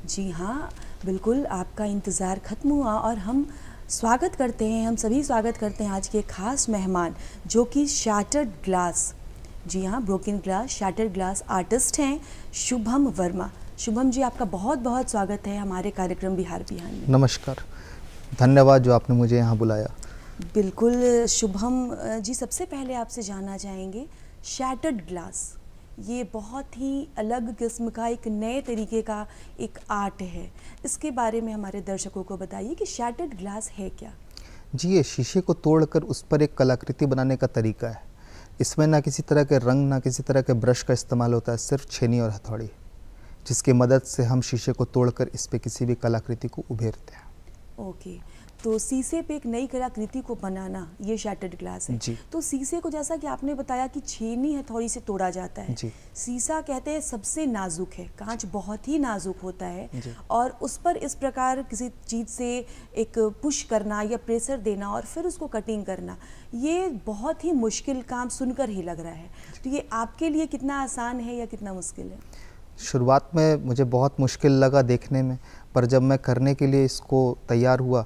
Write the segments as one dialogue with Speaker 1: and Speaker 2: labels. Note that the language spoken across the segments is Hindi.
Speaker 1: जी हाँ, बिल्कुल आपका इंतज़ार ख़त्म हुआ और हम स्वागत करते हैं, हम सभी स्वागत करते हैं आज के ख़ास मेहमान जो कि शैटर्ड ग्लास, जी हाँ, broken glass, shattered glass artist हैं शुभम वर्मा। शुभम जी, आपका बहुत बहुत स्वागत है हमारे कार्यक्रम बिहार बिहान में।
Speaker 2: नमस्कार, धन्यवाद जो आपने मुझे यहाँ बुलाया।
Speaker 1: बिल्कुल शुभम जी, सबसे पहले आपसे जानना चाहेंगे शैटर्ड ग्लास, ये बहुत ही अलग किस्म का एक नए तरीके का एक आर्ट है। इसके बारे में हमारे दर्शकों को बताइए कि शैटर्ड ग्लास है क्या?
Speaker 2: जी, ये शीशे को तोड़कर उस पर एक कलाकृति बनाने का तरीका है। इसमें ना किसी तरह के रंग, ना किसी तरह के ब्रश का इस्तेमाल होता है, सिर्फ छेनी और हथौड़ी, जिसकी मदद से हम शीशे को तोड़कर इस पे किसी भी कलाकृति को उभेरते हैं।
Speaker 1: ओके, तो शीशे पे एक नई कलाकृति को बनाना ये शैटर्ड ग्लास है।
Speaker 2: जी।
Speaker 1: तो शीशे को जैसा कि आपने बताया कि छेनी हथौड़ी से तोड़ा जाता है।
Speaker 2: जी।
Speaker 1: शीशा कहते हैं सबसे नाजुक है, कांच बहुत ही नाजुक होता है
Speaker 2: जी।
Speaker 1: और उस पर इस प्रकार किसी चीज़ से एक पुश करना या प्रेशर देना और फिर उसको कटिंग करना, ये बहुत ही मुश्किल काम सुनकर ही लग रहा है। तो ये आपके लिए कितना आसान है या कितना मुश्किल है?
Speaker 2: शुरुआत में मुझे बहुत मुश्किल लगा देखने में, पर जब मैं करने के लिए इसको तैयार हुआ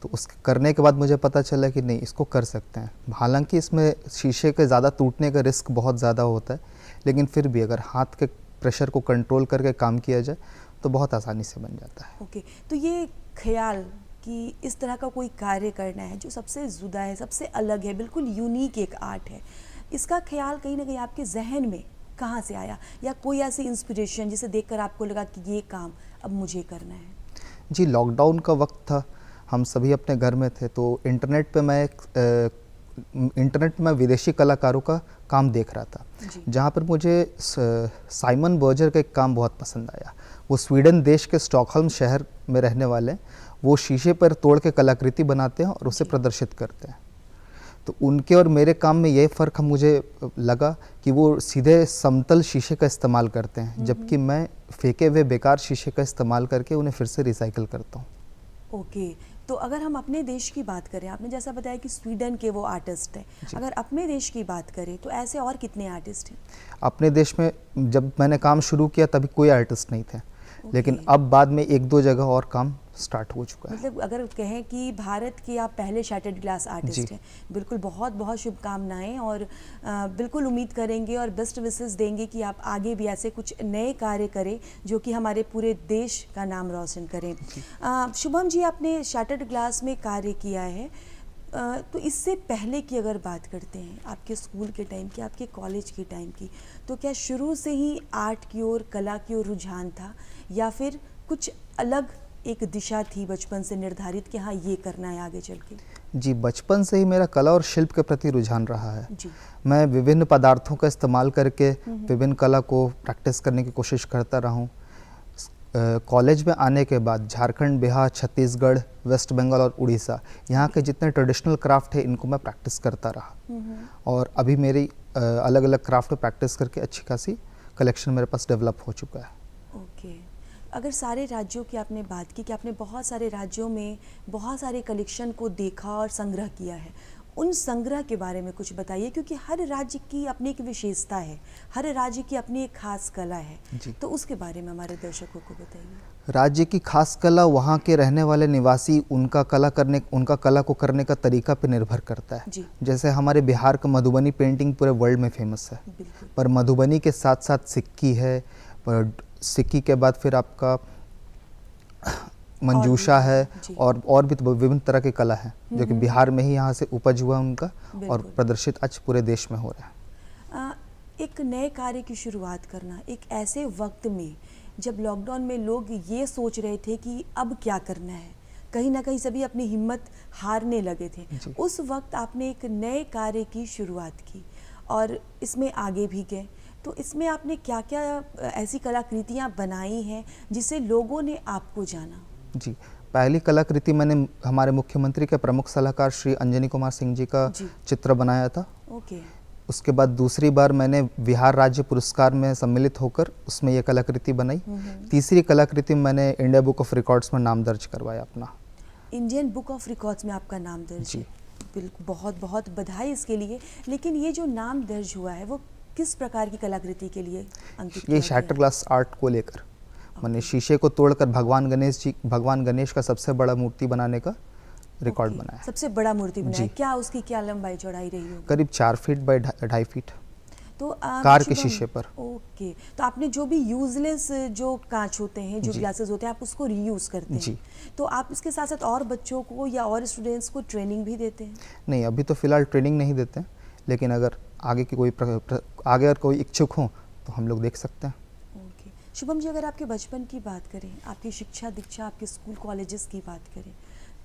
Speaker 2: तो उसके करने के बाद मुझे पता चला कि नहीं, इसको कर सकते हैं। हालांकि इसमें शीशे के ज़्यादा टूटने का रिस्क बहुत ज़्यादा होता है, लेकिन फिर भी अगर हाथ के प्रेशर को कंट्रोल करके काम किया जाए तो बहुत आसानी से बन जाता है।
Speaker 1: ओके, तो ये ख्याल कि इस तरह का कोई कार्य करना है जो सबसे जुदा है, सबसे अलग है, बिल्कुल यूनिक एक आर्ट है, इसका ख्याल कहीं ना कहीं आपके जहन में कहाँ से आया या कोई ऐसी इंस्पिरेशन जिसे देखकर आपको लगा कि ये काम अब मुझे करना है?
Speaker 2: जी, लॉकडाउन का वक्त था, हम सभी अपने घर में थे, तो इंटरनेट पे मैं विदेशी कलाकारों का काम देख रहा था, जहाँ पर मुझे साइमन बर्जर का एक काम बहुत पसंद आया। वो स्वीडन देश के स्टॉकहोल्म शहर में रहने वाले हैं। वो शीशे पर तोड़ के कलाकृति बनाते हैं और उसे प्रदर्शित करते हैं। तो उनके और मेरे काम में ये फ़र्क मुझे लगा कि वो सीधे समतल शीशे का इस्तेमाल करते हैं, जबकि मैं फेंके हुए बेकार शीशे का इस्तेमाल करके उन्हें फिर से रिसाइकिल करता हूँ।
Speaker 1: ओके, तो अगर हम अपने देश की बात करें, आपने जैसा बताया कि स्वीडन के वो आर्टिस्ट हैं, अगर अपने देश की बात करें तो ऐसे और कितने आर्टिस्ट हैं?
Speaker 2: अपने देश में जब मैंने काम शुरू किया तभी कोई आर्टिस्ट नहीं थे, लेकिन अब बाद में एक दो जगह और काम स्टार्ट हो चुका है।
Speaker 1: मतलब अगर कहें कि भारत के आप पहले शैटर्ड ग्लास आर्टिस्ट हैं, बिल्कुल बहुत बहुत शुभकामनाएं और बिल्कुल उम्मीद करेंगे और बेस्ट विशेस देंगे कि आप आगे भी ऐसे कुछ नए कार्य करें जो कि हमारे पूरे देश का नाम रोशन करें। शुभम जी, आपने शैटर्ड ग्लास में कार्य किया है, तो इससे पहले की अगर बात करते हैं आपके स्कूल के टाइम की, आपके कॉलेज के टाइम की, तो क्या शुरू से ही आर्ट की ओर, कला की ओर रुझान था या फिर कुछ अलग एक दिशा थी बचपन से निर्धारित कि हाँ ये करना है आगे चल के?
Speaker 2: जी, बचपन से ही मेरा कला और शिल्प के प्रति रुझान रहा है।
Speaker 1: जी।
Speaker 2: मैं विभिन्न पदार्थों का इस्तेमाल करके विभिन्न कला को प्रैक्टिस करने की कोशिश करता रहा हूँ। कॉलेज में आने के बाद झारखंड, बिहार, छत्तीसगढ़, वेस्ट बंगाल और उड़ीसा, यहाँ के जितने ट्रेडिशनल क्राफ्ट है इनको मैं प्रैक्टिस करता रहा और अभी मेरी अलग अलग क्राफ्ट में प्रैक्टिस करके अच्छी खासी कलेक्शन मेरे पास डेवलप हो चुका है।
Speaker 1: ओके, अगर सारे राज्यों की आपने बात की कि आपने बहुत सारे राज्यों में बहुत सारे कलेक्शन को देखा और संग्रह किया है, उन संग्रह के बारे में कुछ बताइए, क्योंकि हर राज्य की अपनी एक विशेषता है, हर राज्य की अपनी एक खास कला है, तो उसके बारे में हमारे दर्शकों को बताइए।
Speaker 2: राज्य की खास कला वहाँ के रहने वाले निवासी उनका कला को करने का तरीका पे निर्भर करता है।
Speaker 1: जी।
Speaker 2: जैसे हमारे बिहार का मधुबनी पेंटिंग पूरे वर्ल्ड में फेमस है, पर मधुबनी के साथ साथ सिक्की है, पर सिक्की के बाद फिर आपका मंजूषा है और भी विभिन्न तरह की कला है जो कि बिहार में ही यहाँ से उपज हुआ उनका और प्रदर्शित आज पूरे देश में हो रहा है।
Speaker 1: एक नए कार्य की शुरुआत करना एक ऐसे वक्त में जब लॉकडाउन में लोग ये सोच रहे थे कि अब क्या करना है, कहीं ना कहीं सभी अपनी हिम्मत हारने लगे थे, उस वक्त आपने एक नए कार्य की शुरुआत की और इसमें आगे भी गए, तो इसमें आपने क्या क्या ऐसी कलाकृतियाँ बनाई हैं जिससे लोगों ने आपको जाना?
Speaker 2: जी, पहली कलाकृति मैंने हमारे मुख्यमंत्री के प्रमुख सलाहकार श्री अंजनी कुमार सिंह जी का चित्र बनाया था।
Speaker 1: ओके।
Speaker 2: उसके बाद दूसरी बार मैंने बिहार राज्य पुरस्कार में सम्मिलित होकर उसमें यह कलाकृति बनाई। तीसरी कलाकृति मैंने इंडिया बुक ऑफ रिकॉर्ड्स में नाम दर्ज करवाया अपना।
Speaker 1: इंडियन बुक ऑफ रिकॉर्ड्स में आपका नाम दर्ज है, बिल्कुल, बहुत बहुत बधाई इसके लिए। लेकिन ये जो नाम दर्ज हुआ है वो किस प्रकार की कलाकृति के लिए अंकित?
Speaker 2: ये शैटर्ड ग्लास आर्ट को लेकर मैंने शीशे को तोड़कर भगवान गणेश का सबसे बड़ा मूर्ति बनाने का रिकॉर्ड
Speaker 1: ओके,
Speaker 2: बनाया है।
Speaker 1: सबसे बड़ा मूर्ति बनाया।
Speaker 2: जी।
Speaker 1: क्या उसकी क्या लंबाई चौड़ाई रही होगी?
Speaker 2: करीब 4 फीट बाय 2.5 फीट
Speaker 1: तो
Speaker 2: कार के
Speaker 1: शुभम,
Speaker 2: शीशे पर।
Speaker 1: ओके, तो आपने जो भी यूजलेस जो कांच होते हैं, जो
Speaker 2: जी।
Speaker 1: ग्लासेस होते हैं, आप उसको रीयूज करते
Speaker 2: जी।
Speaker 1: हैं। तो आप इसके साथ साथ और बच्चों को या और स्टूडेंट्स को ट्रेनिंग भी देते हैं?
Speaker 2: नहीं, अभी तो फ़िलहाल ट्रेनिंग नहीं देते हैं, लेकिन अगर आगे की आगे अगर कोई इच्छुक हो तो हम लोग देख सकते हैं।
Speaker 1: ओके, शुभम जी, अगर आपके बचपन की बात करें, आपकी शिक्षा दीक्षा, आपके स्कूल कॉलेजेस की बात करें,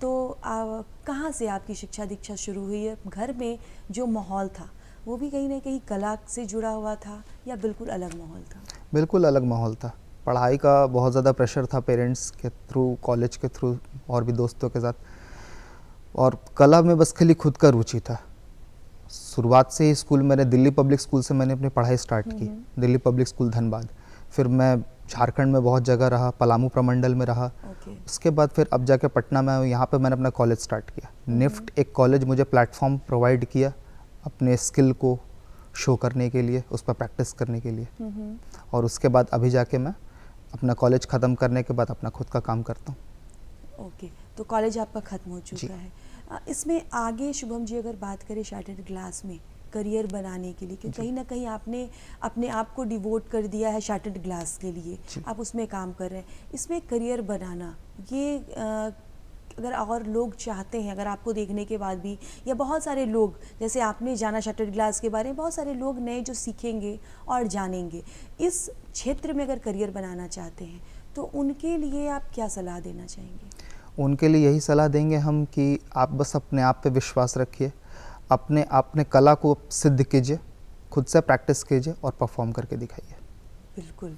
Speaker 1: तो कहाँ से आपकी शिक्षा दीक्षा शुरू हुई है? घर में जो माहौल था वो भी कहीं ना कहीं कला से जुड़ा हुआ था या बिल्कुल अलग माहौल था?
Speaker 2: बिल्कुल अलग माहौल था। पढ़ाई का बहुत ज़्यादा प्रेशर था पेरेंट्स के थ्रू, कॉलेज के थ्रू और भी दोस्तों के साथ, और कला में बस खाली खुद का रुचि था। शुरुआत से ही स्कूल मैंने दिल्ली पब्लिक स्कूल से मैंने अपनी पढ़ाई स्टार्ट की, दिल्ली पब्लिक स्कूल धनबाद। फिर मैं झारखंड में बहुत जगह रहा, पलामू प्रमंडल में रहा।
Speaker 1: ओके।
Speaker 2: उसके बाद फिर अब जाके पटना में, यहाँ पे मैंने अपना कॉलेज स्टार्ट किया। निफ्ट एक कॉलेज मुझे प्लेटफॉर्म प्रोवाइड किया अपने स्किल को शो करने के लिए, उस पर प्रैक्टिस करने के लिए। और उसके बाद अभी जाके मैं अपना कॉलेज ख़त्म करने के बाद अपना खुद का काम करता हूँ।
Speaker 1: ओके, तो कॉलेज आपका ख़त्म हो
Speaker 2: जी।
Speaker 1: चुका है। इसमें आगे शुभम जी अगर बात करें शैटर्ड ग्लास में करियर बनाने के लिए, क्योंकि कहीं ना कहीं आपने अपने आप को डिवोट कर दिया है शैटर्ड ग्लास के लिए, आप उसमें काम कर रहे हैं। इसमें करियर बनाना, ये अगर और लोग चाहते हैं, अगर आपको देखने के बाद भी, या बहुत सारे लोग जैसे आपने जाना शैटर्ड ग्लास के बारे में, बहुत सारे लोग नए जो सीखेंगे और जानेंगे, इस क्षेत्र में अगर करियर बनाना चाहते हैं तो उनके लिए आप क्या सलाह देना चाहेंगे?
Speaker 2: उनके लिए यही सलाह देंगे हम कि आप बस अपने आप पे विश्वास रखिए, अपने कला को सिद्ध कीजिए, खुद से प्रैक्टिस कीजिए और परफॉर्म करके दिखाइए।
Speaker 1: बिल्कुल।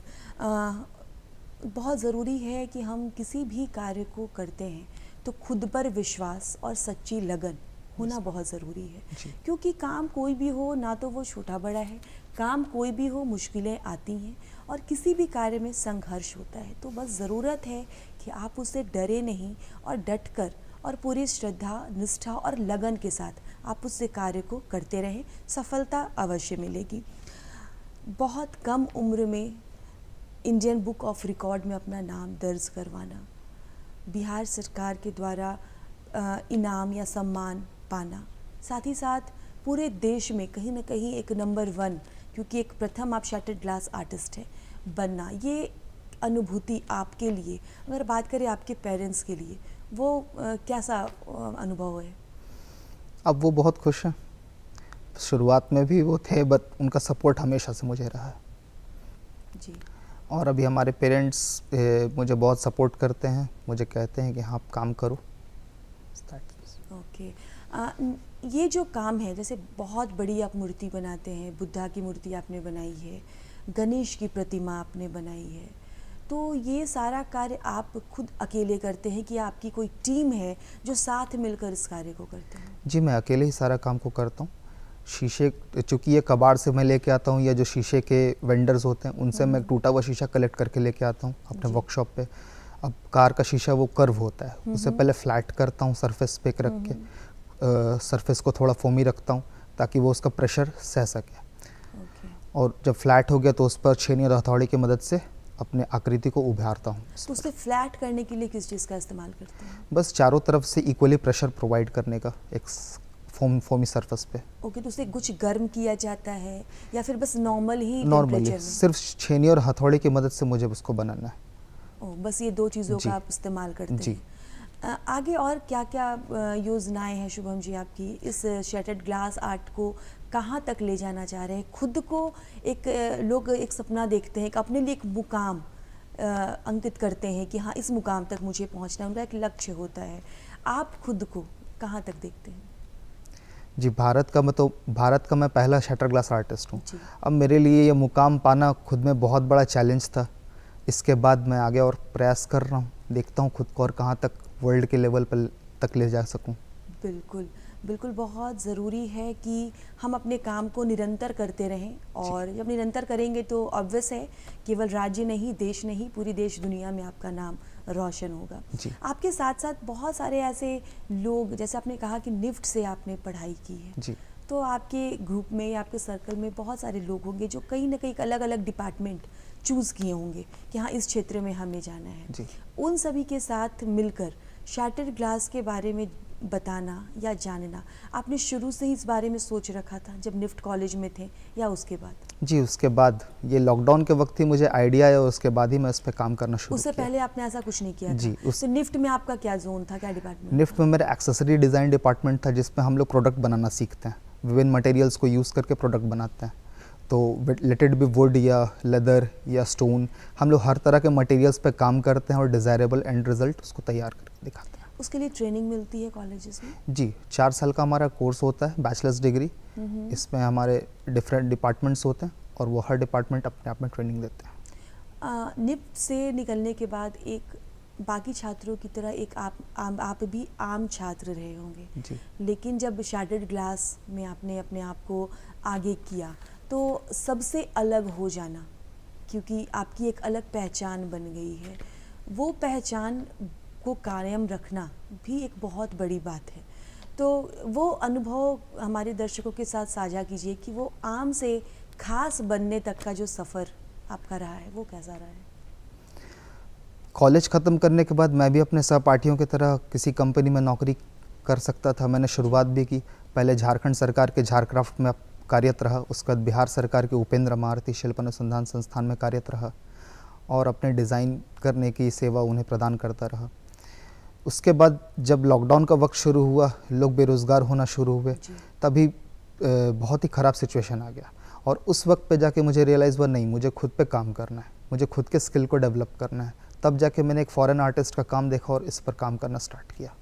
Speaker 1: बहुत ज़रूरी है कि हम किसी भी कार्य को करते हैं तो खुद पर विश्वास और सच्ची लगन होना बहुत ज़रूरी है, क्योंकि काम कोई भी हो, ना तो वो छोटा बड़ा है, काम कोई भी हो, मुश्किलें आती हैं और किसी भी कार्य में संघर्ष होता है। तो बस ज़रूरत है कि आप उससे डरे नहीं और डटकर और पूरी श्रद्धा, निष्ठा और लगन के साथ आप उस कार्य को करते रहें, सफलता अवश्य मिलेगी। बहुत कम उम्र में इंडियन बुक ऑफ रिकॉर्ड में अपना नाम दर्ज करवाना, बिहार सरकार के द्वारा इनाम या सम्मान पाना, साथ ही साथ पूरे देश में कहीं ना कहीं एक नंबर 1, क्योंकि एक प्रथम आप शैटर्ड ग्लास आर्टिस्ट हैं, बनना, ये अनुभूति आपके लिए, अगर बात करें आपके पेरेंट्स के लिए, वो कैसा अनुभव है?
Speaker 2: अब वो बहुत खुश हैं। शुरुआत में भी वो थे, बट उनका सपोर्ट हमेशा से मुझे रहा है
Speaker 1: जी।
Speaker 2: और अभी हमारे पेरेंट्स मुझे बहुत सपोर्ट करते हैं, मुझे कहते हैं कि हाँ आप काम करो।
Speaker 1: ओके। ये जो काम है, जैसे बहुत बड़ी आप मूर्ति बनाते हैं, बुद्धा की मूर्ति आपने बनाई है, गणेश की प्रतिमा आपने बनाई है, तो ये सारा कार्य आप खुद अकेले करते हैं कि आपकी कोई टीम है जो साथ मिलकर इस कार्य को करते हैं?
Speaker 2: जी, मैं अकेले ही सारा काम को करता हूँ। शीशे, चूँकि ये कबाड़ से मैं लेके आता हूँ, या जो शीशे के वेंडर्स होते हैं उनसे मैं टूटा हुआ शीशा कलेक्ट करके लेके आता हूँ अपने वर्कशॉप पे। अब कार का शीशा वो कर्व होता है, उसे पहले फ्लैट करता हूँ सरफेस पे रख के, सरफेस को थोड़ा फोमी रखता हूँ ताकि वो उसका प्रेशर सह सके। और जब फ्लैट हो गया तो उस पर छेनी और हथौड़ी की मदद से अपने आकृति को उभारता हूँ।
Speaker 1: तो उसे फ्लैट करने के लिए किस चीज़ का इस्तेमाल करते हैं?
Speaker 2: बस चारों तरफ से इक्वली प्रेशर प्रोवाइड करने का, एक फोमी सरफेस पे।
Speaker 1: ओके, तो उसे कुछ गर्म किया जाता है या फिर बस नॉर्मल ही
Speaker 2: नॉर्मली
Speaker 1: टेम्परेचर में?
Speaker 2: सिर्फ छेनी और हथौड़ी की मदद से मुझे उसको बनाना है।
Speaker 1: बस ये 2 चीज़ों
Speaker 2: जी।
Speaker 1: का आप इस्तेमाल करते
Speaker 2: जी।
Speaker 1: हैं। आगे और क्या क्या योजनाएं हैं शुभम जी आपकी, इस शैटर्ड ग्लास आर्ट को कहाँ तक ले जाना चाह रहे हैं? खुद को एक लोग एक सपना देखते हैं, एक अपने लिए एक मुकाम अंकित करते हैं कि हाँ इस मुकाम तक मुझे पहुँचना है, उनका एक लक्ष्य होता है। आप खुद को कहाँ तक देखते हैं?
Speaker 2: जी, भारत का मैं पहला शटर ग्लास आर्टिस्ट हूँ।
Speaker 1: जी।
Speaker 2: अब मेरे लिए ये मुकाम पाना खुद में बहुत बड़ा चैलेंज था। इसके बाद मैं आगे और प्रयास कर रहा हूँ, देखता हूँ खुद को और कहाँ तक वर्ल्ड के लेवल पर तक ले जा सकूँ।
Speaker 1: बिल्कुल बिल्कुल, बहुत ज़रूरी है कि हम अपने काम को निरंतर करते रहें, और जब निरंतर करेंगे तो ऑब्वियस है केवल राज्य नहीं, देश नहीं, पूरी देश दुनिया में आपका नाम रोशन होगा। आपके साथ साथ बहुत सारे ऐसे लोग, जैसे आपने कहा कि निफ्ट से आपने पढ़ाई की है,
Speaker 2: जी।
Speaker 1: तो आपके ग्रुप में या आपके सर्कल में बहुत सारे लोग होंगे जो कहीं ना कहीं अलग अलग डिपार्टमेंट चूज़ किए होंगे कि हाँ इस क्षेत्र में हमें जाना है,
Speaker 2: जी।
Speaker 1: उन सभी के साथ मिलकर शैटर्ड ग्लास के बारे में बताना या जानना, आपने शुरू से ही इस बारे में सोच रखा था जब निफ्ट कॉलेज में थे या उसके बाद?
Speaker 2: जी, उसके बाद ये लॉकडाउन के वक्त ही मुझे आइडिया आया और उसके बाद ही मैं इस पे काम करना शुरू
Speaker 1: उससे
Speaker 2: किया।
Speaker 1: पहले आपने ऐसा कुछ नहीं किया
Speaker 2: जी,
Speaker 1: था? तो निफ्ट में आपका क्या जोन था, क्या डिपार्टमेंट?
Speaker 2: निफ्ट में मेरा एक्सेसरी डिज़ाइन डिपार्टमेंट था जिसमें हम लोग प्रोडक्ट बनाना सीखते हैं, विभिन्न मटेरियल्स को यूज़ करके प्रोडक्ट बनाते हैं। तो लेट इट बी वुड या लेदर या स्टोन, हम लोग हर तरह के मटेरियल्स पे काम करते हैं और डिज़ायरेबल एंड रिजल्ट उसको तैयार करके दिखाते हैं।
Speaker 1: उसके लिए ट्रेनिंग मिलती है कॉलेजेस में?
Speaker 2: जी, 4 साल का हमारा कोर्स होता है, बैचलर्स डिग्री। इसमें हमारे डिफरेंट डिपार्टमेंट्स होते हैं और वो हर डिपार्टमेंट अपने आप में ट्रेनिंग देते हैं।
Speaker 1: निफ्ट से निकलने के बाद एक बाकी छात्रों की तरह एक आप भी आम छात्र रहे होंगे,
Speaker 2: जी।
Speaker 1: लेकिन जब शैटर्ड ग्लास में आपने अपने आप को आगे किया तो सबसे अलग हो जाना, क्योंकि आपकी एक अलग पहचान बन गई है, वो पहचान को कायम रखना भी एक बहुत बड़ी बात है। तो वो अनुभव हमारे दर्शकों के साथ साझा कीजिए कि वो आम से खास बनने तक का जो सफ़र आपका रहा है वो कैसा रहा है?
Speaker 2: कॉलेज ख़त्म करने के बाद मैं भी अपने सहपाठियों की तरह किसी कंपनी में नौकरी कर सकता था। मैंने शुरुआत भी की, पहले झारखंड सरकार के झारक्राफ्ट में कार्यरत रहा, उसके बाद बिहार सरकार के उपेंद्र महारथी शिल्प अनुसंधान संस्थान में कार्यरत रहा और अपने डिज़ाइन करने की सेवा उन्हें प्रदान करता रहा। उसके बाद जब लॉकडाउन का वक्त शुरू हुआ, लोग बेरोज़गार होना शुरू हुए, तभी बहुत ही ख़राब सिचुएशन आ गया और उस वक्त पे जाके मुझे रियलाइज़ हुआ नहीं, मुझे खुद पे काम करना है, मुझे खुद के स्किल को डेवलप करना है। तब जाके मैंने एक फॉरेन आर्टिस्ट का काम देखा और इस पर काम करना स्टार्ट किया।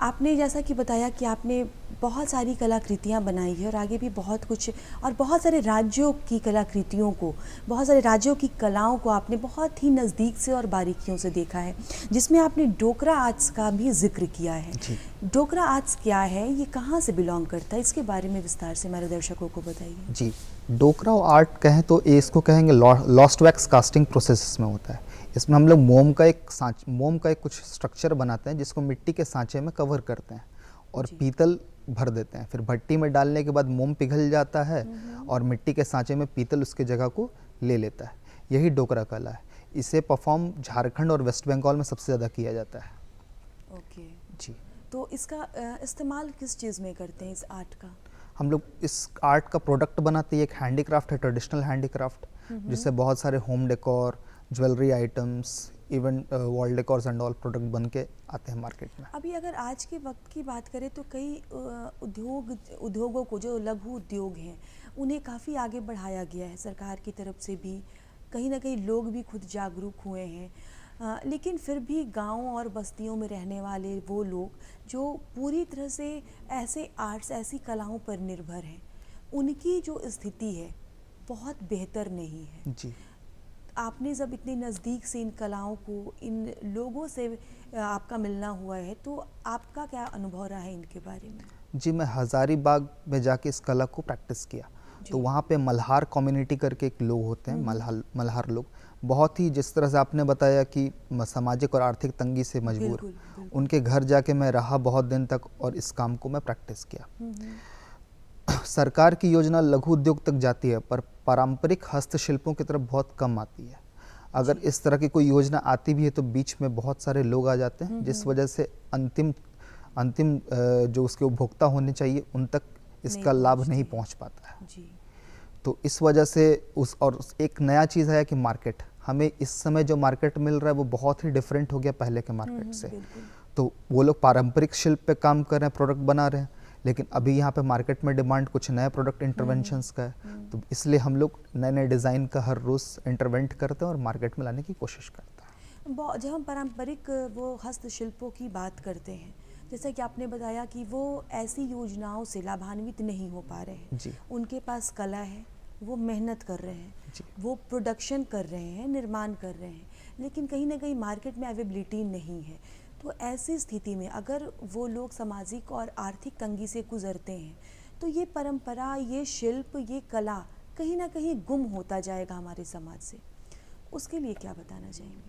Speaker 1: आपने जैसा कि बताया कि आपने बहुत सारी कलाकृतियाँ बनाई है और आगे भी बहुत कुछ, और बहुत सारे राज्यों की कलाकृतियों को, बहुत सारे राज्यों की कलाओं को आपने बहुत ही नज़दीक से और बारीकियों से देखा है, जिसमें आपने डोकरा आर्ट्स का भी जिक्र किया है। डोकरा आर्ट्स क्या है, ये कहाँ से बिलोंग करता है, इसके बारे में विस्तार से हमारे दर्शकों को बताइए।
Speaker 2: जी, डोकरा आर्ट कहें तो इसको कहेंगे लॉस्ट वैक्स कास्टिंग प्रोसेस में होता है। इसमें हम लोग मोम का एक कुछ स्ट्रक्चर बनाते हैं जिसको मिट्टी के सांचे में कवर करते हैं और पीतल भर देते हैं। फिर भट्टी में डालने के बाद मोम पिघल जाता है और मिट्टी के सांचे में पीतल उसकी जगह को ले लेता है। यही डोकरा कला है। इसे परफॉर्म झारखंड और वेस्ट बंगाल में सबसे ज़्यादा किया जाता है।
Speaker 1: ओके
Speaker 2: जी।
Speaker 1: तो इसका इस्तेमाल किस चीज़ में करते हैं, इस आर्ट का? हम
Speaker 2: लोग इस आर्ट का प्रोडक्ट बनाते हैं। एक हैंडीक्राफ्ट है, ट्रेडिशनल हैंडीक्राफ्ट, जिससे बहुत सारे home decor, jewellery items, even wall decors and all product बन के आते हैं मार्केट में।
Speaker 1: अभी अगर आज के वक्त की बात करें तो कई उद्योगों को, जो लघु उद्योग हैं, उन्हें काफ़ी आगे बढ़ाया गया है सरकार की तरफ से भी, कहीं ना कहीं लोग भी खुद जागरूक हुए हैं, लेकिन फिर भी गाँव और बस्तियों में रहने वाले वो लोग जो पूरी तरह से ऐसे आर्ट्स, ऐसी कलाओं पर निर्भर हैं, उनकी जो स्थिति है बहुत बेहतर नहीं है।
Speaker 2: जी।
Speaker 1: आपने जब इतने नज़दीक से इन कलाओं को, इन लोगों से आपका मिलना हुआ है, तो आपका क्या अनुभव रहा है इनके बारे में?
Speaker 2: जी, मैं हज़ारीबाग में जाके इस कला को प्रैक्टिस किया। तो वहाँ पे मल्हार कम्युनिटी करके एक लोग होते हैं, मल्हार लोग, बहुत ही, जिस तरह से आपने बताया कि सामाजिक और आर्थिक तंगी से मजबूर, बिल्कुल। उनके घर जाके मैं रहा बहुत दिन तक और इस काम को मैं प्रैक्टिस किया। सरकार की योजना लघु उद्योग तक जाती है पर पारंपरिक हस्तशिल्पों की तरफ बहुत कम आती है। अगर इस तरह की कोई योजना आती भी है तो बीच में बहुत सारे लोग आ जाते हैं, जिस वजह से अंतिम जो उसके उपभोक्ता होने चाहिए उन तक इसका लाभ नहीं पहुंच पाता है। जी। तो इस वजह से और एक नया चीज़ है कि मार्केट, हमें इस समय जो मार्केट मिल रहा है वो बहुत ही डिफरेंट हो गया पहले के मार्केट से। तो वो लोग पारंपरिक शिल्प पे काम कर रहे हैं, प्रोडक्ट बना रहे हैं, लेकिन अभी यहाँ पे मार्केट में डिमांड कुछ नए प्रोडक्ट इंटरवेंशंस का है। तो इसलिए हम लोग नए नए डिज़ाइन का हर रोज़ इंटरवेंट करते हैं और मार्केट में लाने की कोशिश करते हैं।
Speaker 1: जब हम पारंपरिक वो हस्तशिल्पों की बात करते हैं, जैसा कि आपने बताया कि वो ऐसी योजनाओं से लाभान्वित नहीं हो पा रहे हैं।
Speaker 2: जी।
Speaker 1: उनके पास कला है, वो मेहनत कर रहे हैं, वो प्रोडक्शन कर रहे हैं, निर्माण कर रहे हैं, लेकिन कहीं ना कहीं मार्केट में अवेलेबिलिटी नहीं है। तो ऐसी स्थिति में अगर वो लोग सामाजिक और आर्थिक तंगी से गुजरते हैं तो ये परंपरा, ये शिल्प, ये कला कहीं ना कहीं गुम होता जाएगा हमारे समाज से। उसके लिए क्या बताना चाहेंगे?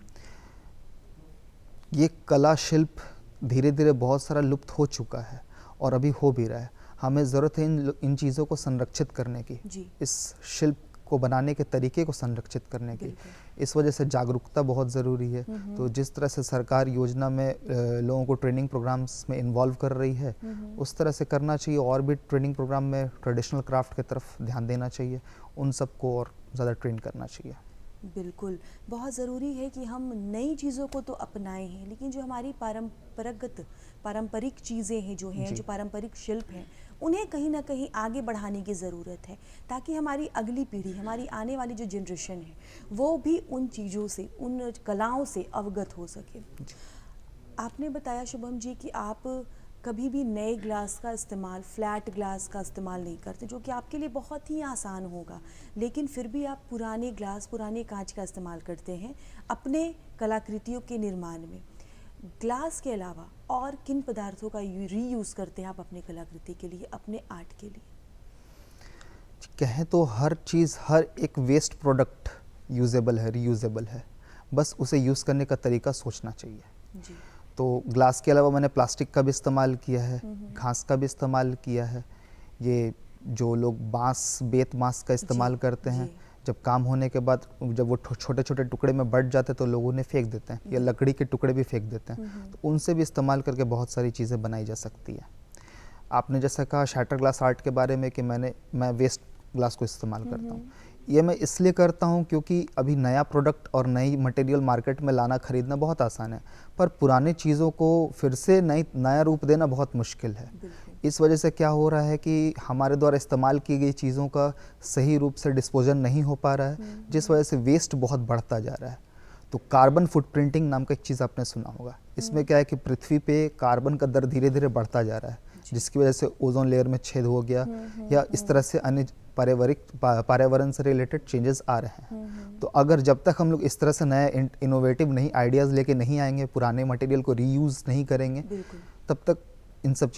Speaker 2: ये कला शिल्प धीरे धीरे बहुत सारा लुप्त हो चुका है और अभी हो भी रहा है। हमें ज़रूरत है इन चीज़ों को संरक्षित करने की। इस शिल्प को बनाने के तरीके को संरक्षित करने के लिए। इस वजह से जागरूकता बहुत ज़रूरी है। तो जिस तरह से सरकार योजना में लोगों को ट्रेनिंग प्रोग्राम्स में इन्वॉल्व कर रही है, उस तरह से करना चाहिए। और भी ट्रेनिंग प्रोग्राम में ट्रेडिशनल क्राफ्ट की तरफ ध्यान देना चाहिए, उन सबको और ज़्यादा ट्रेन करना चाहिए।
Speaker 1: बिल्कुल, बहुत ज़रूरी है कि हम नई चीज़ों को तो अपनाएं हैं, लेकिन जो हमारी पारंपरिक चीज़ें हैं, जो हैं, जो पारंपरिक शिल्प हैं, उन्हें कहीं ना कहीं आगे बढ़ाने की ज़रूरत है, ताकि हमारी अगली पीढ़ी, हमारी आने वाली जो जनरेशन है, वो भी उन चीज़ों से, उन कलाओं से अवगत हो सके। आपने बताया शुभम जी कि आप कभी भी नए ग्लास का इस्तेमाल, फ्लैट ग्लास का इस्तेमाल नहीं करते, जो कि आपके लिए बहुत ही आसान होगा, लेकिन फिर भी आप पुराने ग्लास, पुराने कांच का इस्तेमाल करते हैं अपने कलाकृतियों के निर्माण में। ग्लास के अलावा और किन पदार्थों का रीयूज़ करते हैं आप अपने कलाकृति के लिए, अपने आर्ट के लिए?
Speaker 2: कहें तो हर चीज़, हर एक वेस्ट प्रोडक्ट यूजेबल है, रीयूजेबल है, बस उसे यूज़ करने का तरीका सोचना चाहिए
Speaker 1: जी।
Speaker 2: तो ग्लास के अलावा मैंने प्लास्टिक का भी इस्तेमाल किया है, घास का भी इस्तेमाल किया है। ये जो लोग बेत बांस का इस्तेमाल करते हैं, जब काम होने के बाद जब वो छोटे छोटे टुकड़े में बट जाते हैं तो लोग उन्हें फेंक देते हैं, या लकड़ी के टुकड़े भी फेंक देते हैं। तो उनसे भी इस्तेमाल करके बहुत सारी चीज़ें बनाई जा सकती है। आपने जैसा कहा शैटर ग्लास आर्ट के बारे में कि मैं वेस्ट ग्लास को इस्तेमाल करता हूँ, ये मैं इसलिए करता हूँ क्योंकि अभी नया प्रोडक्ट और नई मटेरियल मार्केट में लाना खरीदना बहुत आसान है, पर पुरानी चीज़ों को फिर से नया रूप देना बहुत मुश्किल है। इस वजह से क्या हो रहा है कि हमारे द्वारा इस्तेमाल की गई चीज़ों का सही रूप से डिस्पोजल नहीं हो पा रहा है, जिस वजह से वेस्ट बहुत बढ़ता जा रहा है। तो कार्बन फुटप्रिंटिंग नाम का एक चीज़ आपने सुना होगा। इसमें क्या है कि पृथ्वी पे कार्बन का दर धीरे धीरे बढ़ता जा रहा है, जिसकी वजह से ओजोन लेयर में छेद हो गया, या इस तरह से अन्य पर्यावरण से रिलेटेड चेंजेस आ रहे हैं। तो अगर जब तक हम लोग इस तरह से नए इनोवेटिव नई आइडियाज़ लेके नहीं आएंगे, पुराने मटेरियल को रीयूज़ नहीं करेंगे, तब तक इन सब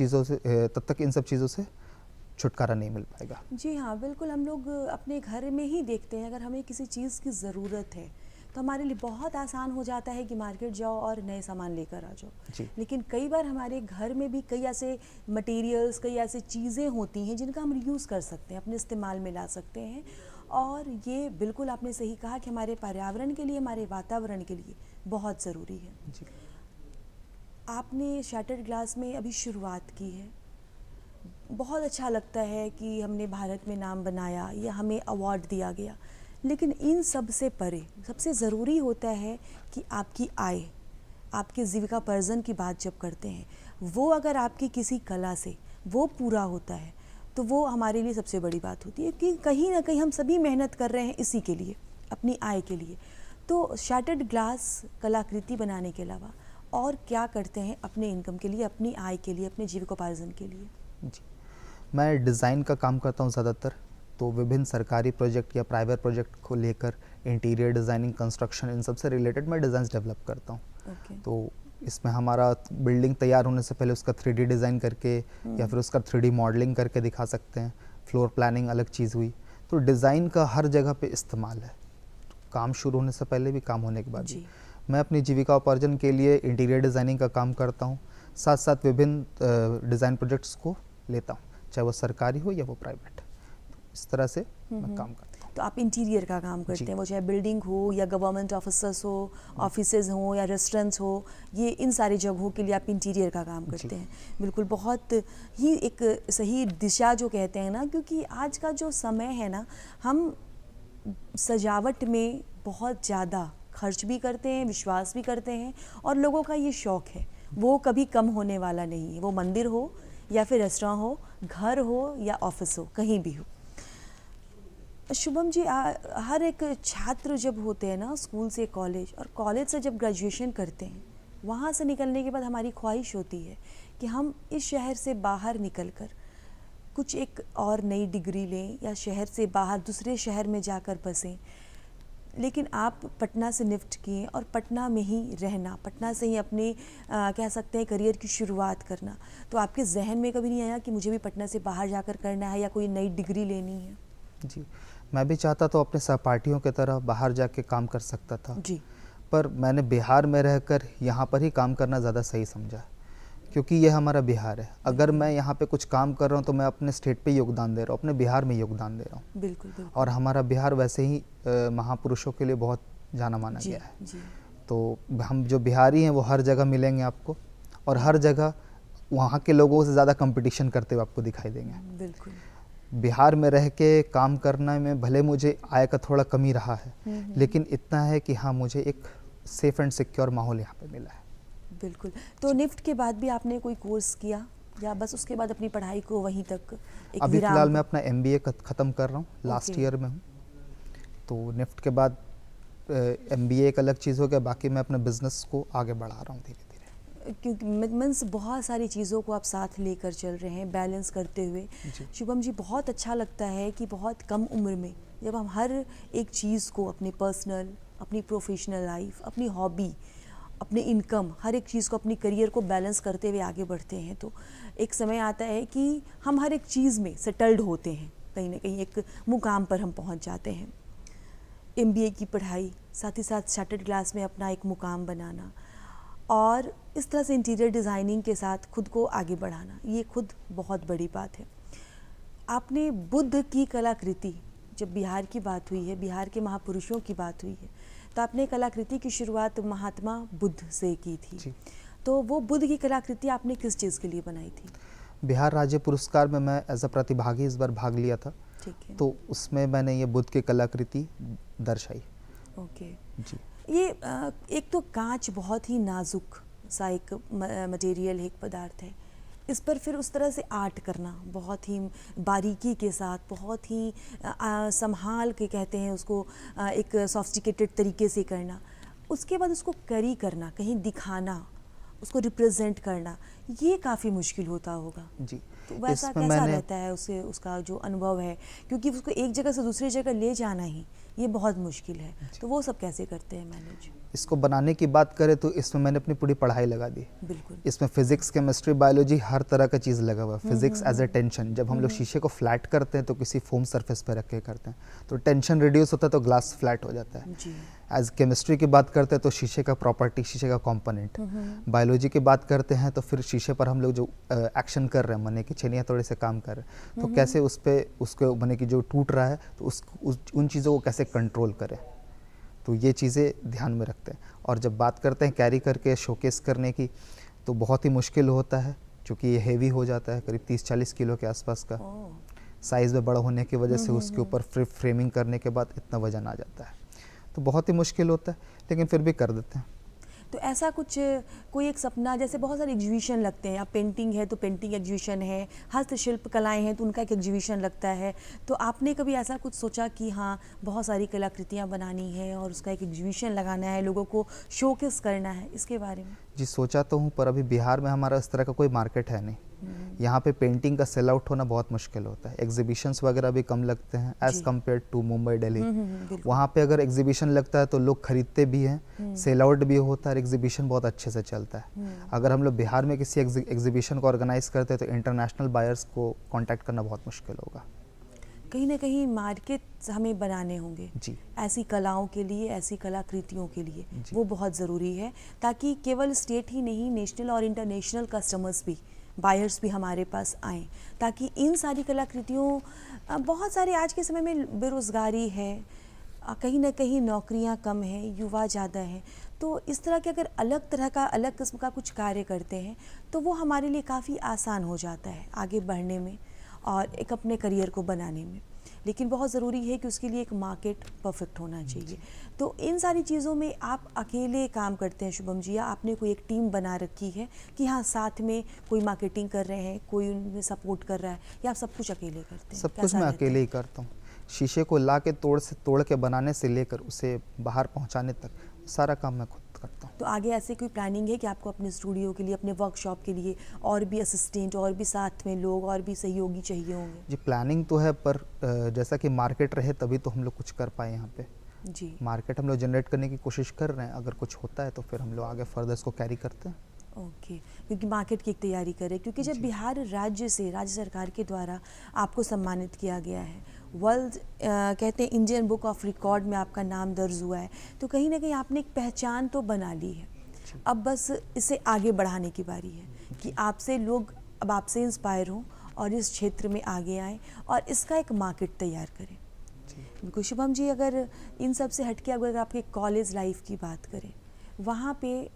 Speaker 2: चीज़ों से छुटकारा नहीं मिल पाएगा।
Speaker 1: जी हाँ, बिल्कुल। हम लोग अपने घर में ही देखते हैं, अगर हमें किसी चीज़ की ज़रूरत है तो हमारे लिए बहुत आसान हो जाता है कि मार्केट जाओ और नए सामान लेकर आ जाओ। लेकिन कई बार हमारे घर में भी कई ऐसे मटेरियल्स, कई ऐसी चीज़ें होती हैं जिनका हम यूज़ कर सकते हैं, अपने इस्तेमाल में ला सकते हैं। और ये बिल्कुल आपने सही कहा कि हमारे पर्यावरण के लिए, हमारे वातावरण के लिए बहुत ज़रूरी है।
Speaker 2: जी।
Speaker 1: आपने शैटर्ड ग्लास में अभी शुरुआत की है, बहुत अच्छा लगता है कि हमने भारत में नाम बनाया या हमें अवार्ड दिया गया, लेकिन इन सब से परे सबसे ज़रूरी होता है कि आपकी आय, आपके जीविकापार्जन की बात जब करते हैं, वो अगर आपकी किसी कला से वो पूरा होता है तो वो हमारे लिए सबसे बड़ी बात होती है कि कहीं ना कहीं हम सभी मेहनत कर रहे हैं इसी के लिए, अपनी आय के लिए। तो शैटर्ड ग्लास कलाकृति बनाने के अलावा और क्या करते हैं अपने इनकम के लिए, अपनी आय के लिए, अपने जीविकोपार्जन के लिए?
Speaker 2: जी, मैं डिज़ाइन का काम करता हूँ ज़्यादातर। तो विभिन्न सरकारी प्रोजेक्ट या प्राइवेट प्रोजेक्ट को लेकर इंटीरियर डिज़ाइनिंग, कंस्ट्रक्शन, इन सब से रिलेटेड मैं डिज़ाइंस डेवलप करता हूँ। तो इसमें हमारा बिल्डिंग तैयार होने से पहले उसका 3D डिज़ाइन करके या फिर उसका 3D मॉडलिंग करके दिखा सकते हैं। फ्लोर प्लानिंग अलग चीज़ हुई। तो डिज़ाइन का हर जगह पे इस्तेमाल है, काम शुरू होने से पहले भी, काम होने के बाद भी। मैं अपनी जीविका उपार्जन के लिए इंटीरियर डिज़ाइनिंग का काम करता हूँ, साथ साथ विभिन्न डिज़ाइन प्रोजेक्ट्स को लेता हूँ, चाहे वो सरकारी हो या वो प्राइवेट। इस तरह से मैं काम करता हूँ।
Speaker 1: तो आप इंटीरियर का काम करते हैं, वो चाहे बिल्डिंग हो या गवर्नमेंट ऑफिसर्स हो, ऑफिसेज हो या रेस्टोरेंट्स हो, ये इन सारी जगहों के लिए आप इंटीरियर का काम करते हैं। बिल्कुल, बहुत ही एक सही दिशा जो कहते हैं ना, क्योंकि आज का जो समय है ना, हम सजावट में बहुत ज़्यादा खर्च भी करते हैं, विश्वास भी करते हैं, और लोगों का ये शौक़ है, वो कभी कम होने वाला नहीं है। वो मंदिर हो या फिर रेस्टोरेंट हो, घर हो या ऑफिस हो, कहीं भी हो। शुभम जी, हर एक छात्र जब होते हैं ना, स्कूल से कॉलेज और कॉलेज से जब ग्रेजुएशन करते हैं, वहाँ से निकलने के बाद हमारी ख्वाहिश होती है कि हम इस शहर से बाहर निकलकर कुछ एक और नई डिग्री लें या शहर से बाहर दूसरे शहर में जाकर बसें। लेकिन आप पटना से निफ्ट किए और पटना में ही रहना, पटना से ही अपने कह सकते हैं करियर की शुरुआत करना। तो आपके जहन में कभी नहीं आया कि मुझे भी पटना से बाहर जाकर करना है या कोई नई डिग्री लेनी है?
Speaker 2: जी, मैं भी चाहता तो अपने सहपाठियों की तरह बाहर जाके काम कर सकता था जी, पर मैंने बिहार में रहकर यहाँ पर ही काम करना ज़्यादा सही समझा, क्योंकि ये हमारा बिहार है। अगर मैं यहाँ पे कुछ काम कर रहा हूँ तो मैं अपने स्टेट पे योगदान दे रहा हूँ, अपने बिहार में योगदान दे रहा हूँ।
Speaker 1: बिल्कुल बिल्कुल।
Speaker 2: और हमारा बिहार वैसे ही महापुरुषों के लिए बहुत जाना माना
Speaker 1: जी
Speaker 2: गया है।
Speaker 1: जी
Speaker 2: तो हम जो बिहारी हैं वो हर जगह मिलेंगे आपको, और हर जगह वहाँ के लोगों से ज़्यादा कंपटीशन करते हुए आपको दिखाई देंगे।
Speaker 1: बिल्कुल।
Speaker 2: बिहार में रह के काम करना में भले मुझे आय का थोड़ा कमी रहा है, लेकिन इतना है कि हाँ, मुझे एक सेफ एंड सिक्योर माहौल यहाँ पे मिला है।
Speaker 1: बिल्कुल। तो निफ्ट के बाद भी आपने कोई कोर्स किया या बस उसके बाद अपनी पढ़ाई को वहीं तक एक
Speaker 2: अभी
Speaker 1: विराम
Speaker 2: फ़िलहाल
Speaker 1: को-
Speaker 2: मैं अपना MBA ख़त्म कर रहा हूँ, लास्ट
Speaker 1: ओके।
Speaker 2: ईयर में हूँ। तो निफ्ट के बाद MBA एक अलग चीज़ हो गया, बाकी मैं अपने बिजनेस को आगे बढ़ा रहा हूँ धीरे धीरे।
Speaker 1: क्योंकि मीन्स बहुत सारी चीज़ों को आप साथ लेकर चल रहे हैं, बैलेंस करते हुए।
Speaker 2: जी।
Speaker 1: शुभम जी, बहुत अच्छा लगता है कि बहुत कम उम्र में जब हम हर एक चीज़ को, अपने पर्सनल, अपनी प्रोफेशनल लाइफ, अपनी हॉबी, अपने इनकम, हर एक चीज़ को, अपनी करियर को बैलेंस करते हुए आगे बढ़ते हैं, तो एक समय आता है कि हम हर एक चीज़ में सेटल्ड होते हैं, कहीं ना कहीं एक मुकाम पर हम पहुंच जाते हैं। MBA की पढ़ाई, साथ ही साथ चार्टर्ड क्लास में अपना एक मुकाम बनाना, और इस तरह से इंटीरियर डिज़ाइनिंग के साथ खुद को आगे बढ़ाना, ये खुद बहुत बड़ी बात है। आपने बुद्ध की कलाकृति, जब बिहार की बात हुई है, बिहार के महापुरुषों की बात हुई है, तो आपने कलाकृति की शुरुआत महात्मा बुद्ध से की थी।
Speaker 2: जी।
Speaker 1: तो वो बुद्ध की कलाकृति आपने किस चीज़ के लिए बनाई थी?
Speaker 2: बिहार राज्य पुरस्कार में मैं एज अ प्रतिभागी इस बार भाग लिया था,
Speaker 1: ठीक है।
Speaker 2: तो उसमें मैंने ये बुद्ध की कलाकृति दर्शाई।
Speaker 1: ओके।
Speaker 2: जी।
Speaker 1: ये एक तो कांच बहुत ही नाजुक सा एक मटेरियल है, एक पदार्थ है, इस पर फिर उस तरह से आर्ट करना बहुत ही बारीकी के साथ, बहुत ही संभाल के कहते हैं उसको, एक सॉफ्टिकेटेड तरीके से करना, उसके बाद उसको करी करना, कहीं दिखाना, उसको रिप्रेजेंट करना, ये काफ़ी मुश्किल होता होगा।
Speaker 2: जी।
Speaker 1: तो वैसा
Speaker 2: इसमें
Speaker 1: कैसा
Speaker 2: मैंने
Speaker 1: रहता है उसका जो अनुभव है, क्योंकि उसको एक जगह से दूसरी जगह ले जाना ही ये बहुत मुश्किल है, तो वो सब कैसे करते हैं मैनेज?
Speaker 2: इसको बनाने की बात करें तो इसमें मैंने अपनी पूरी पढ़ाई लगा दी।
Speaker 1: बिल्कुल।
Speaker 2: इसमें फिजिक्स, केमिस्ट्री, बायोलॉजी, हर तरह का चीज़ लगा हुआ है। फिजिक्स एज ए टेंशन, जब हम लोग शीशे को फ्लैट करते हैं तो किसी फोम सरफेस पर रख के करते हैं, तो टेंशन रिड्यूस होता है तो ग्लास फ्लैट हो जाता है।
Speaker 1: जी।
Speaker 2: एज केमिस्ट्री की बात करते हैं तो शीशे का प्रॉपर्टी, शीशे का कंपोनेंट। बायोलॉजी की बात करते हैं तो फिर शीशे पर हम लोग जो एक्शन कर रहे हैं, माने कि छेनी हथौड़े से काम कर रहे हैं, तो कैसे उस पर उसको माने कि जो टूट रहा है तो उन चीज़ों को कैसे कंट्रोल करें, तो ये चीज़ें ध्यान में रखते हैं। और जब बात करते हैं कैरी करके शोकेस करने की, तो बहुत ही मुश्किल होता है, क्योंकि ये हेवी हो जाता है, करीब 30-40 किलो के आसपास का साइज़ में बड़ा होने की वजह से उसके ऊपर फ्रेमिंग करने के बाद इतना वजन आ जाता है, तो बहुत ही मुश्किल होता है, लेकिन फिर भी कर देते हैं।
Speaker 1: तो ऐसा कुछ कोई एक सपना, जैसे बहुत सारे एग्जीबिशन लगते हैं, या पेंटिंग है तो पेंटिंग एग्जीबिशन है, हस्तशिल्प कलाएं हैं तो उनका एक एग्जीबिशन लगता है, तो आपने कभी ऐसा कुछ सोचा कि हाँ, बहुत सारी कलाकृतियाँ बनानी है और उसका एक एग्जीबिशन लगाना है, लोगों को शोकेस करना है, इसके बारे में?
Speaker 2: जी, सोचा तो हूँ, पर अभी बिहार में हमारा इस तरह का कोई मार्केट है नहीं। यहाँ पे पेंटिंग का सेल आउट होना बहुत मुश्किल होता है। एग्जीबिशंस वगैरह भी कम लगते हैं as compare to Mumbai, Delhi. वहाँ पे अगर एग्जीबिशन लगता है तो लोग खरीदते भी हैं, सेल आउट भी होता है, एग्जीबिशन बहुत अच्छे से चलता है। अगर हम लोग बिहार में किसी एग्जीबिशन को ऑर्गेनाइज करते हैं तो इंटरनेशनल बायर्स को कॉन्टैक्ट करना बहुत मुश्किल होगा।
Speaker 1: कहीं ना कहीं मार्केट हमें बनाने होंगे
Speaker 2: जी।
Speaker 1: ऐसी कलाओं के लिए, ऐसी कलाकृतियों के लिए, वो बहुत ज़रूरी है, ताकि केवल स्टेट ही नहीं, नेशनल और इंटरनेशनल कस्टमर्स भी, बायर्स भी हमारे पास आएँ, ताकि इन सारी कलाकृतियों, बहुत सारे आज के समय में बेरोज़गारी है, कहीं ना कहीं नौकरियां कम हैं, युवा ज़्यादा हैं, तो इस तरह के अगर अलग तरह का, अलग किस्म का कुछ कार्य करते हैं तो वो हमारे लिए काफ़ी आसान हो जाता है आगे बढ़ने में और एक अपने करियर को बनाने में। लेकिन बहुत ज़रूरी है कि उसके लिए एक मार्केट परफेक्ट होना चाहिए। तो इन सारी चीज़ों में आप अकेले काम करते हैं शुभम जी, या आपने कोई एक टीम बना रखी है कि हाँ, साथ में कोई मार्केटिंग कर रहे हैं, कोई उनमें सपोर्ट कर रहा है, या आप सब कुछ अकेले करते हैं?
Speaker 2: सब कुछ मैं अकेले ही करता हूँ। शीशे को ला के तोड़ के बनाने से लेकर उसे बाहर पहुँचाने तक सारा काम मैं खुद करता हूँ।
Speaker 1: तो आगे ऐसे कोई प्लानिंग है कि आपको अपने स्टूडियो के लिए, अपने वर्कशॉप के लिए और भी असिस्टेंट, और भी साथ में लोग, और भी सहयोगी चाहिए होंगे?
Speaker 2: जी, प्लानिंग तो है, पर जैसा कि मार्केट रहे तभी तो हम लोग कुछ कर पाए यहाँ पे।
Speaker 1: जी।
Speaker 2: मार्केट हम लोग जनरेट करने की कोशिश कर रहे हैं, अगर कुछ होता है तो फिर हम लोग आगे फर्दर इसको कैरी करते हैं।
Speaker 1: ओके, क्योंकि मार्केट की एक तैयारी करें, क्योंकि जब बिहार राज्य सरकार के द्वारा आपको सम्मानित किया गया है, वर्ल्ड कहते हैं इंडियन बुक ऑफ रिकॉर्ड में आपका नाम दर्ज हुआ है, तो कहीं ना कहीं आपने एक पहचान तो बना ली है, अब बस इसे आगे बढ़ाने की बारी है कि आपसे लोग अब आपसे इंस्पायर हों और इस क्षेत्र में आगे आएँ और इसका एक मार्केट तैयार करें। बिल्कुल शुभम जी, अगर इन सब से हटके अगर आपके कॉलेज लाइफ की बात करें, वहाँ पे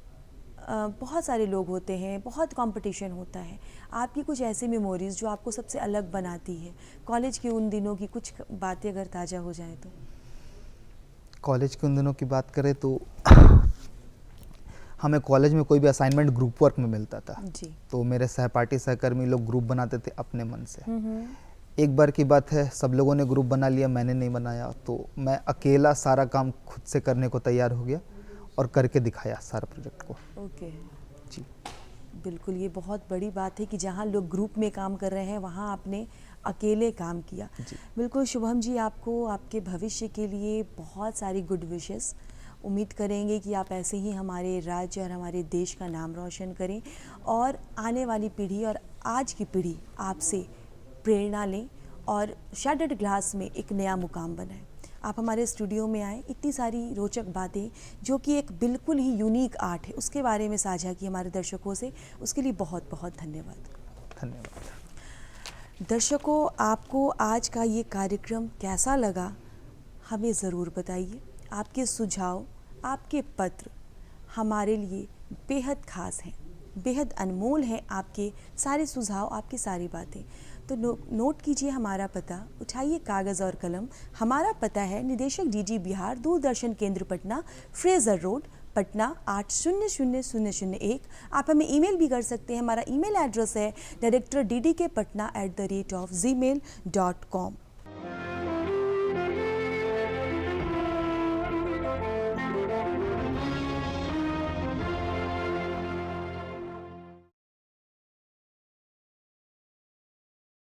Speaker 1: बहुत सारे लोग होते हैं, बहुत कंपटीशन होता है, आपकी कुछ ऐसी मेमोरीज जो आपको सबसे अलग बनाती है, कॉलेज के उन दिनों की कुछ बातें अगर ताज़ा हो जाएं तो?
Speaker 2: कॉलेज के उन दिनों की बात करें तो हमें कॉलेज में कोई भी असाइनमेंट ग्रुप वर्क में मिलता था
Speaker 1: जी।
Speaker 2: तो मेरे सहपाठी सहकर्मी लोग ग्रुप बनाते थे अपने मन से। एक बार की बात है, सब लोगों ने ग्रुप बना लिया, मैंने नहीं बनाया, तो मैं अकेला सारा काम खुद से करने को तैयार हो गया और करके दिखाया सारा प्रोजेक्ट को।
Speaker 1: ओके
Speaker 2: जी
Speaker 1: बिल्कुल, ये बहुत बड़ी बात है कि जहाँ लोग ग्रुप में काम कर रहे हैं वहाँ आपने अकेले काम किया। बिल्कुल शुभम जी, आपको आपके भविष्य के लिए बहुत सारी गुड विशेस। उम्मीद करेंगे कि आप ऐसे ही हमारे राज्य और हमारे देश का नाम रोशन करें और आने वाली पीढ़ी और आज की पीढ़ी आपसे प्रेरणा लें और शैटर्ड ग्लास में एक नया मुकाम बनाएं। आप हमारे स्टूडियो में आए, इतनी सारी रोचक बातें जो कि एक बिल्कुल ही यूनिक आर्ट है उसके बारे में साझा की हमारे दर्शकों से, उसके लिए बहुत बहुत धन्यवाद।
Speaker 2: धन्यवाद।
Speaker 1: दर्शकों, आपको आज का ये कार्यक्रम कैसा लगा हमें ज़रूर बताइए। आपके सुझाव, आपके पत्र हमारे लिए बेहद खास हैं, बेहद अनमोल हैं। आपके सारे सुझाव, आपकी सारी बातें तो नोट कीजिए हमारा पता, उठाइए कागज़ और कलम। हमारा पता है निदेशक डीडी बिहार, दूरदर्शन केंद्र पटना, फ्रेजर रोड, पटना 800001। आप हमें ईमेल भी कर सकते हैं। हमारा ईमेल एड्रेस है director@ddkpatna@gmail.com।